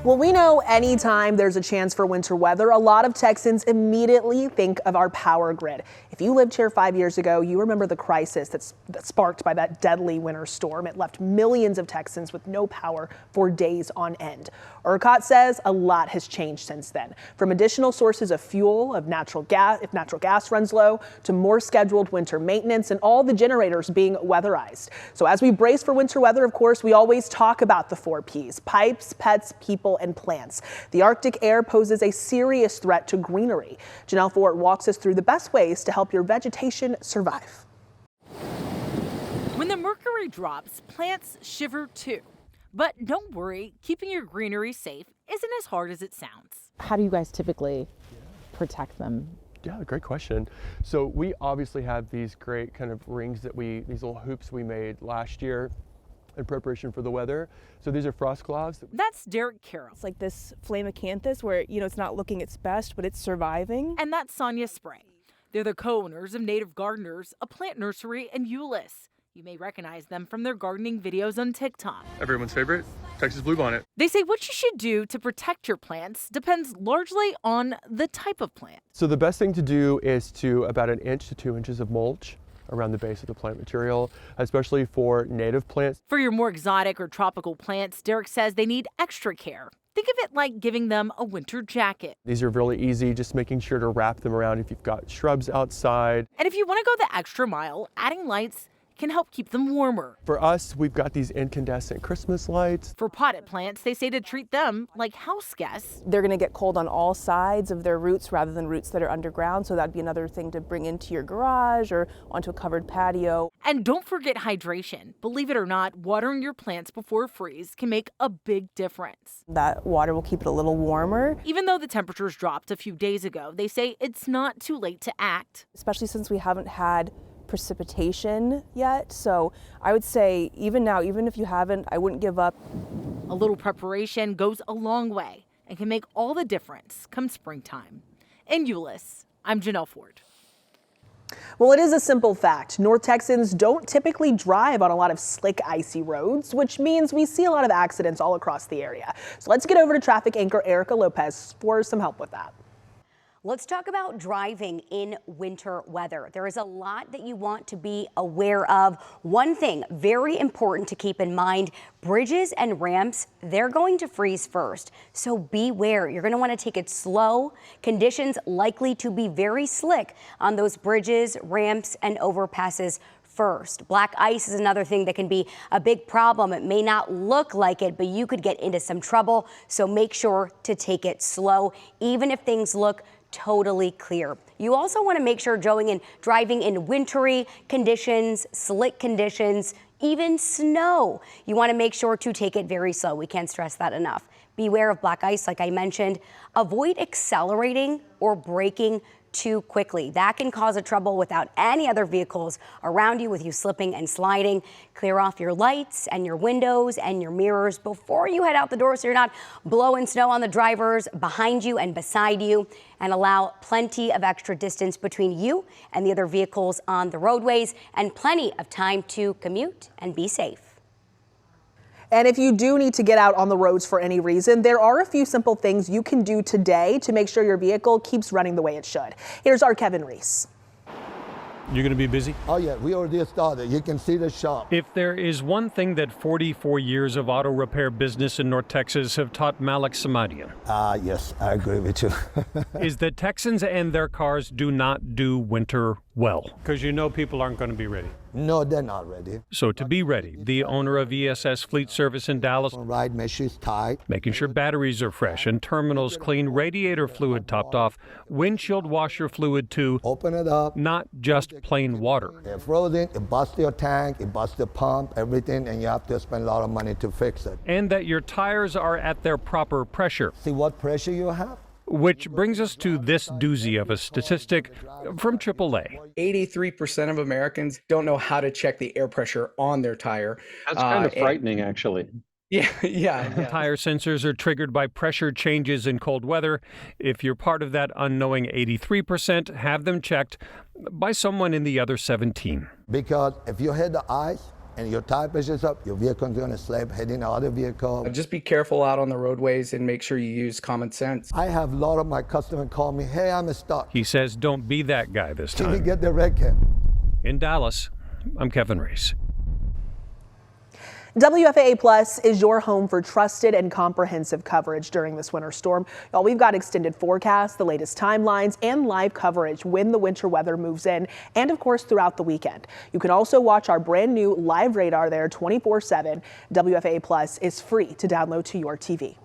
Well, we know anytime there's a chance for winter weather, a lot of Texans immediately think of our power grid. If you lived here 5 years ago, you remember the crisis that's sparked by that deadly winter storm. It left millions of Texans with no power for days on end. ERCOT says a lot has changed since then, from additional sources of fuel, of natural gas, if natural gas runs low, to more scheduled winter maintenance and all the generators being weatherized. So as we brace for winter weather, of course, we always talk about the 4 Ps: pipes, pets, people, and plants. The Arctic air poses a serious threat to greenery. Janelle Fort walks us through the best ways to help your vegetation survive. When the mercury drops, plants shiver too. But don't worry, keeping your greenery safe isn't as hard as it sounds. How do you guys typically protect them? Yeah, great question. So we obviously have these great kind of rings these little hoops we made last year in preparation for the weather. So these are frost cloths. That's Derek Carroll. It's like this flame acanthus where, it's not looking its best, but it's surviving. And that's Sonia Spray. They're the co-owners of Native Gardeners, a plant nursery in Euless. You may recognize them from their gardening videos on TikTok. Everyone's favorite, Texas bluebonnet. They say what you should do to protect your plants depends largely on the type of plant. So the best thing to do is to about 1 inch to 2 inches of mulch around the base of the plant material, especially for native plants. For your more exotic or tropical plants, Derek says they need extra care. Think of it like giving them a winter jacket. These are really easy, just making sure to wrap them around if you've got shrubs outside. And if you want to go the extra mile, adding lights can help keep them warmer. For us, we've got these incandescent Christmas lights. For potted plants, they say to treat them like house guests. They're going to get cold on all sides of their roots rather than roots that are underground. So that'd be another thing to bring into your garage or onto a covered patio. And don't forget hydration. Believe it or not, watering your plants before freeze can make a big difference. That water will keep it a little warmer. Even though the temperatures dropped a few days ago, they say it's not too late to act. Especially since we haven't had precipitation yet. So I would say even now, even if you haven't, I wouldn't give up. A little preparation goes a long way and can make all the difference come springtime. In Euless, I'm Janelle Ford. Well, it is a simple fact. North Texans don't typically drive on a lot of slick, icy roads, which means we see a lot of accidents all across the area. So let's get over to traffic anchor Erica Lopez for some help with that. Let's talk about driving in winter weather. There is a lot that you want to be aware of. One thing very important to keep in mind, bridges and ramps, they're going to freeze first. So beware. You're going to want to take it slow. Conditions likely to be very slick on those bridges, ramps, and overpasses first. Black ice is another thing that can be a big problem. It may not look like it, but you could get into some trouble. So make sure to take it slow, even if things look totally clear. You also want to make sure driving in wintry conditions, slick conditions, even snow. You want to make sure to take it very slow. We can't stress that enough. Beware of black ice, like I mentioned. Avoid accelerating or braking too quickly. That can cause a trouble without any other vehicles around you, with you slipping and sliding. Clear off your lights and your windows and your mirrors before you head out the door so you're not blowing snow on the drivers behind you and beside you, and allow plenty of extra distance between you and the other vehicles on the roadways, and plenty of time to commute and be safe. And if you do need to get out on the roads for any reason, there are a few simple things you can do today to make sure your vehicle keeps running the way it should. Here's our Kevin Reese. You're going to be busy? Oh yeah, we already started. You can see the shop. If there is one thing that 44 years of auto repair business in North Texas have taught Malik Samadian. Yes, I agree with you. is that Texans and their cars do not do winter well. Because people aren't going to be ready. No, they're not ready. So to be ready, the owner of ESS Fleet Service in Dallas, ride measures tight, making sure batteries are fresh and terminals clean, radiator fluid topped off, windshield washer fluid too. Open it up. Not just plain water. They're frozen, it busts your tank, it busts the pump, everything, and you have to spend a lot of money to fix it. And that your tires are at their proper pressure. See what pressure you have? Which brings us to this doozy of a statistic from AAA. 83% of Americans don't know how to check the air pressure on their tire. That's kind of frightening, actually. Yeah. Tire sensors are triggered by pressure changes in cold weather. If you're part of that unknowing 83%, have them checked by someone in the other 17. Because if you hit the ice and your tire pressure's up, your vehicle's going to slip, hitting the other vehicle. Just be careful out on the roadways and make sure you use common sense. I have a lot of my customers call me, hey, I'm stuck. He says don't be that guy this Can you time. get the red cap? In Dallas, I'm Kevin Reese. WFAA Plus is your home for trusted and comprehensive coverage during this winter storm. Y'all, we've got extended forecasts, the latest timelines, and live coverage when the winter weather moves in, and of course throughout the weekend. You can also watch our brand new live radar there 24/7. WFAA Plus is free to download to your TV.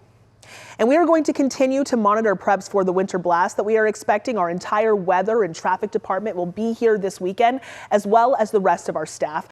And we are going to continue to monitor preps for the winter blast that we are expecting. Our entire weather and traffic department will be here this weekend, as well as the rest of our staff.